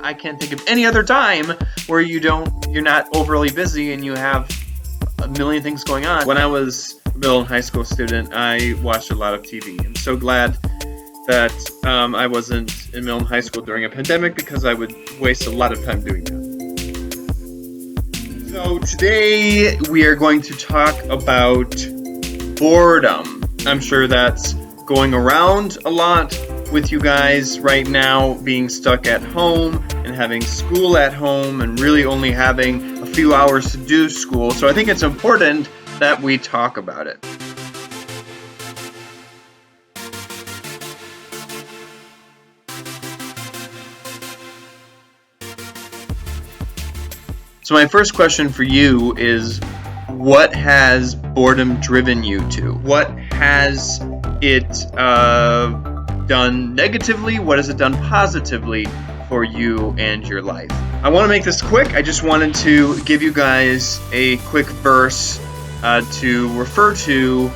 I can't think of any other time where you're not overly busy and you have a million things going on. When I was a middle and high school student, I watched a lot of TV. I'm so glad that I wasn't in middle and high school during a pandemic, because I would waste a lot of time doing that. So today we are going to talk about boredom. I'm sure that's going around a lot with you guys right now, being stuck at home and having school at home and really only having a few hours to do school. So I think it's important that we talk about it. So my first question for you is, what has boredom driven you to? What has it done negatively? What has it done positively for you and your life? I want to make this quick. I just wanted to give you guys a quick verse to refer to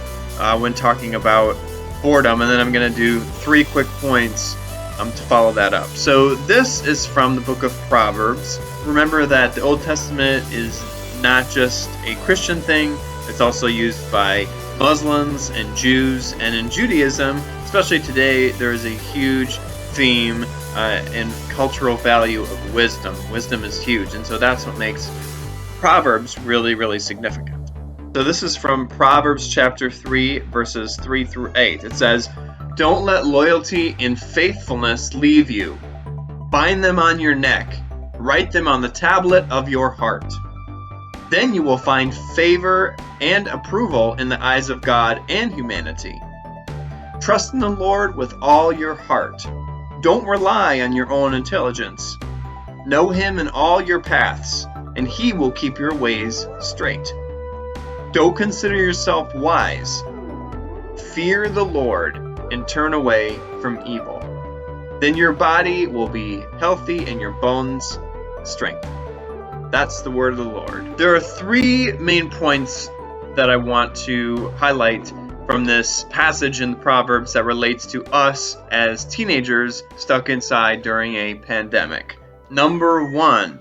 when talking about boredom, and then I'm going to do 3 quick points to follow that up. So this is from the book of Proverbs. Remember that the Old Testament is not just a Christian thing, it's also used by Muslims and Jews, and in Judaism, especially today, there is a huge theme and cultural value of wisdom. Wisdom is huge, and so that's what makes Proverbs really, really significant. So this is from Proverbs chapter 3, verses 3 through 8. It says, "Don't let loyalty and faithfulness leave you. Bind them on your neck. Write them on the tablet of your heart. Then you will find favor and approval in the eyes of God and humanity. Trust in the Lord with all your heart. Don't rely on your own intelligence. Know Him in all your paths, and He will keep your ways straight. Don't consider yourself wise. Fear the Lord and turn away from evil. Then your body will be healthy and your bones strength." That's the word of the Lord. There are 3 main points that I want to highlight from this passage in the Proverbs that relates to us as teenagers stuck inside during a pandemic. Number 1,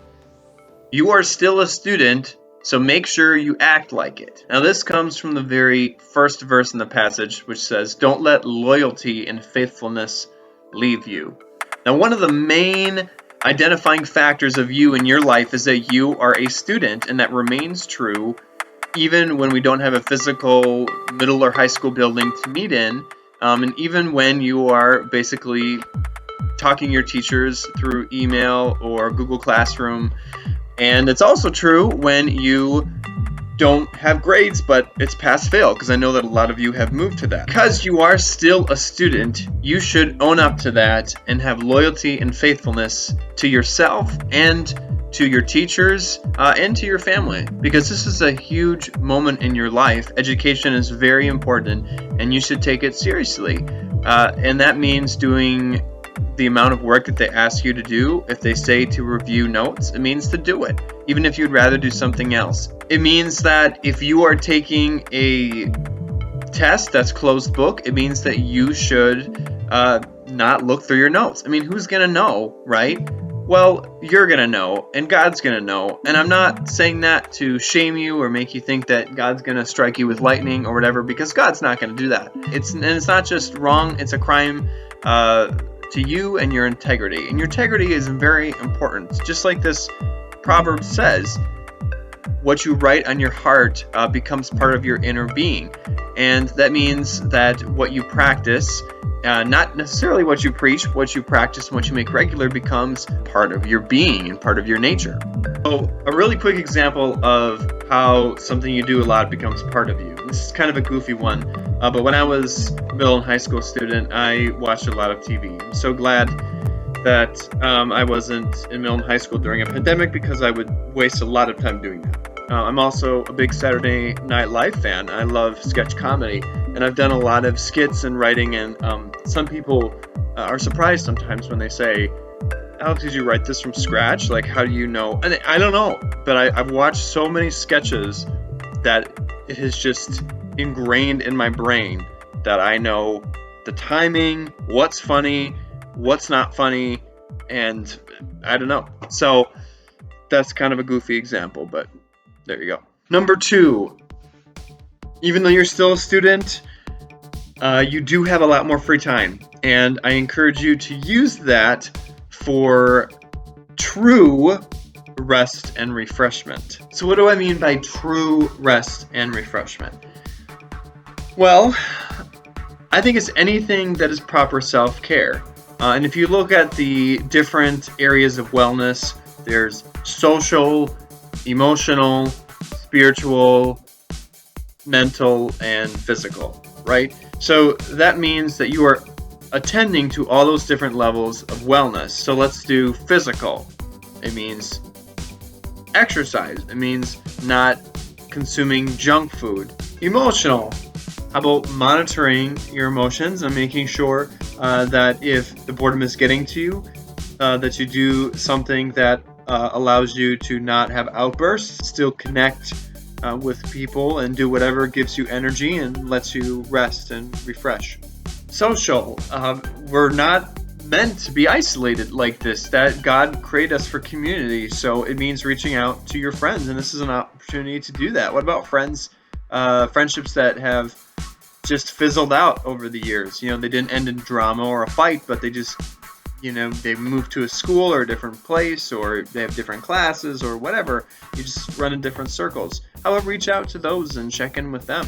you are still a student, so make sure you act like it. Now this comes from the very first verse in the passage, which says, "Don't let loyalty and faithfulness leave you." Now one of the main identifying factors of you in your life is that you are a student, and that remains true even when we don't have a physical middle or high school building to meet in, and even when you are basically talking to your teachers through email or Google Classroom. And it's also true when you don't have grades, but it's pass-fail, because I know that a lot of you have moved to that. Because you are still a student, you should own up to that and have loyalty and faithfulness to yourself and to your teachers and to your family, because this is a huge moment in your life. Education is very important, and you should take it seriously. And that means doing the amount of work that they ask you to do. If they say to review notes, it means to do it, even if you'd rather do something else. It means that if you are taking a test that's closed book, it means that you should not look through your notes. I mean, who's going to know, right? Well, you're going to know, and God's going to know. And I'm not saying that to shame you or make you think that God's going to strike you with lightning or whatever, because God's not going to do that. It's not just wrong, it's a crime to you and your integrity. And your integrity is very important. Just like this proverb says, what you write on your heart becomes part of your inner being. And that means that what you practice, not necessarily what you preach, what you practice and what you make regular, becomes part of your being and part of your nature. So a really quick example of how something you do a lot becomes part of you. This is kind of a goofy one, but when I was a middle and high school student, I watched a lot of TV. I'm so glad that I wasn't in middle and high school during a pandemic, because I would waste a lot of time doing that. I'm also a big Saturday Night Live fan. I love sketch comedy, and I've done a lot of skits and writing, and some people are surprised sometimes when they say, "Alex, did you write this from scratch? Like, how do you know?" And I don't know, but I've watched so many sketches that it has just ingrained in my brain that I know the timing, what's funny, what's not funny, And I don't know. So that's kind of a goofy example, but there you go. Number 2, even though you're still a student, you do have a lot more free time. And I encourage you to use that for true rest and refreshment. So what do I mean by true rest and refreshment? Well, I think it's anything that is proper self-care. And if you look at the different areas of wellness, there's social, emotional, spiritual, mental, and physical, right? So that means that you are attending to all those different levels of wellness. So let's do physical. It means exercise. It means not consuming junk food. Emotional. How about monitoring your emotions and making sure that if the boredom is getting to you, that you do something that allows you to not have outbursts, still connect with people and do whatever gives you energy and lets you rest and refresh. Social. We're not meant to be isolated like this. That God created us for community, so it means reaching out to your friends, and this is an opportunity to do that. What about friendships that have just fizzled out over the years? You know, they didn't end in drama or a fight, but they just, you know, they moved to a school or a different place, or they have different classes or whatever. You just run in different circles. However, reach out to those and check in with them.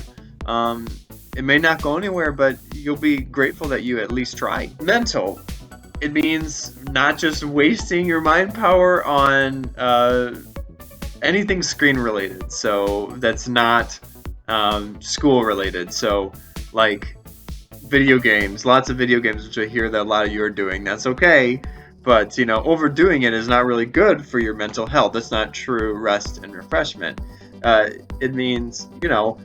It may not go anywhere, but you'll be grateful that you at least tried. Mental. It means not just wasting your mind power on anything screen related. So that's not school related. So like video games, lots of video games, which I hear that a lot of you are doing. That's okay, but you know, overdoing it is not really good for your mental health. That's not true rest and refreshment. It means, you know,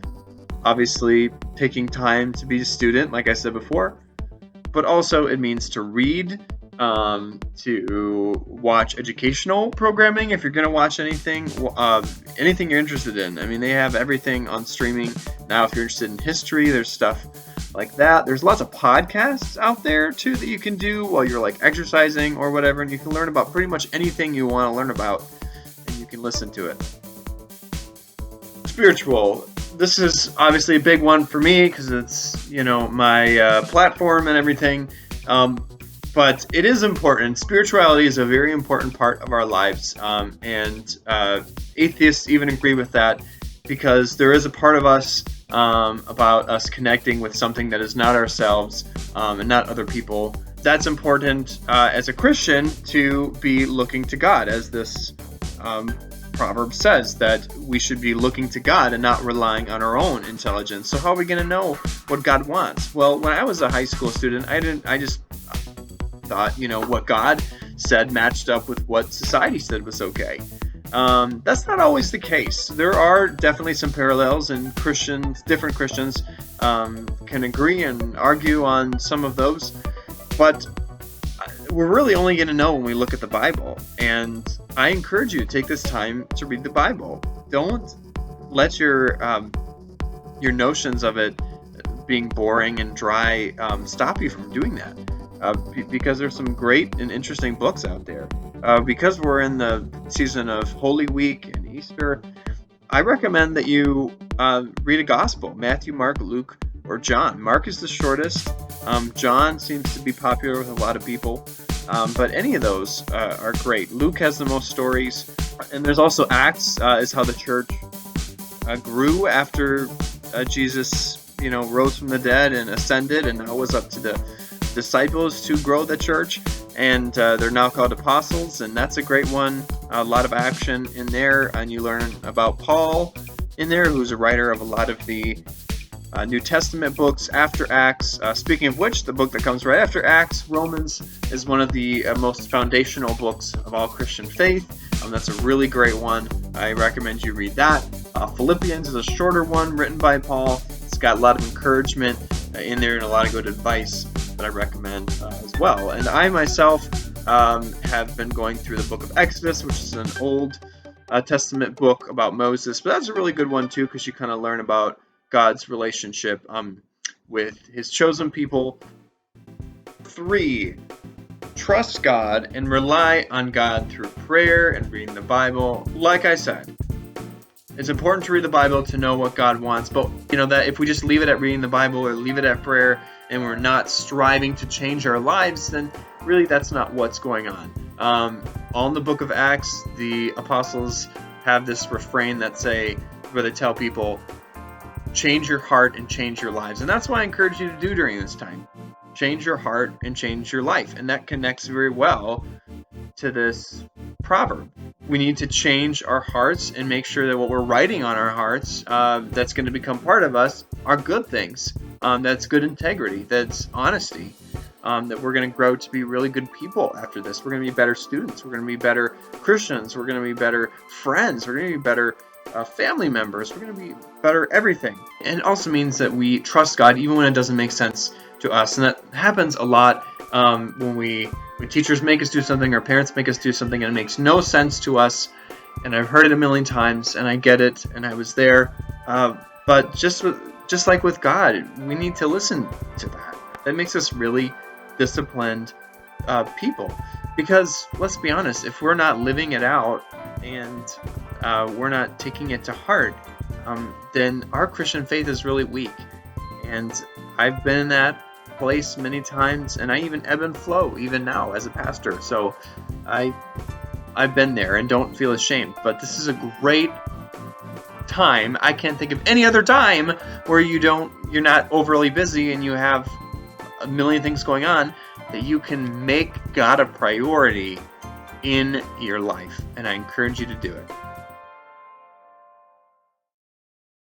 obviously taking time to be a student, like I said before, but also it means to read, to watch educational programming if you're going to watch anything you're interested in. I mean, they have everything on streaming now. If you're interested in history, there's stuff like that. There's lots of podcasts out there too that you can do while you're like exercising or whatever, and you can learn about pretty much anything you want to learn about, and you can listen to it. Spiritual. This is obviously a big one for me because it's, you know, my platform and everything. But it is important. Spirituality is a very important part of our lives, and atheists even agree with that, because there is a part of us about us connecting with something that is not ourselves and not other people. That's important as a Christian to be looking to God, as this proverb says, that we should be looking to God and not relying on our own intelligence. So how are we going to know what God wants? Well, when I was a high school student, I just thought, you know, what God said matched up with what society said was okay. That's not always the case. There are definitely some parallels, and different Christians can agree and argue on some of those, but we're really only going to know when we look at the Bible. And I encourage you to take this time to read the Bible. Don't let your notions of it being boring and dry stop you from doing that. Because there's some great and interesting books out there. Because we're in the season of Holy Week and Easter, I recommend that you read a gospel: Matthew, Mark, Luke, or John. Mark is the shortest. John seems to be popular with a lot of people, but any of those are great. Luke has the most stories, and there's also Acts is how the church grew after Jesus, you know, rose from the dead and ascended, and now it was up to the disciples to grow the church, and they're now called apostles, and that's a great one. A lot of action in there, and you learn about Paul in there, who's a writer of a lot of the New Testament books after Acts. Speaking of which, the book that comes right after Acts, Romans, is one of the most foundational books of all Christian faith. That's a really great one. I recommend you read that. Philippians is a shorter one written by Paul. It's got a lot of encouragement in there and a lot of good advice that I recommend as well. And I myself have been going through the book of Exodus, which is an Old Testament book about Moses, but that's a really good one too, because you kind of learn about God's relationship with his chosen people. 3, trust God and rely on God through prayer and reading the Bible. Like I said, it's important to read the Bible to know what God wants, but that if we just leave it at reading the Bible or leave it at prayer and we're not striving to change our lives, then really that's not what's going on. All in the book of Acts, the apostles have this refrain where they tell people, change your heart and change your lives. And that's what I encourage you to do during this time. Change your heart and change your life. And that connects very well to this proverb. We need to change our hearts and make sure that what we're writing on our hearts that's going to become part of us are good things. That's good integrity. That's honesty. That we're going to grow to be really good people after this. We're going to be better students. We're going to be better Christians. We're going to be better friends. We're going to be better family members. We're going to be better everything. And it also means that we trust God even when it doesn't make sense to us. And that happens a lot when teachers make us do something or parents make us do something and it makes no sense to us. And I've heard it a million times and I get it and I was there. But just like with God, we need to listen to that. That makes us really disciplined people. Because let's be honest, if we're not living it out and we're not taking it to heart, then our Christian faith is really weak. And I've been in that place many times, and I even ebb and flow even now as a pastor. So I've been there and don't feel ashamed. But this is a great time. I can't think of any other time where you're not overly busy and you have a million things going on, that you can make God a priority in your life. And I encourage you to do it.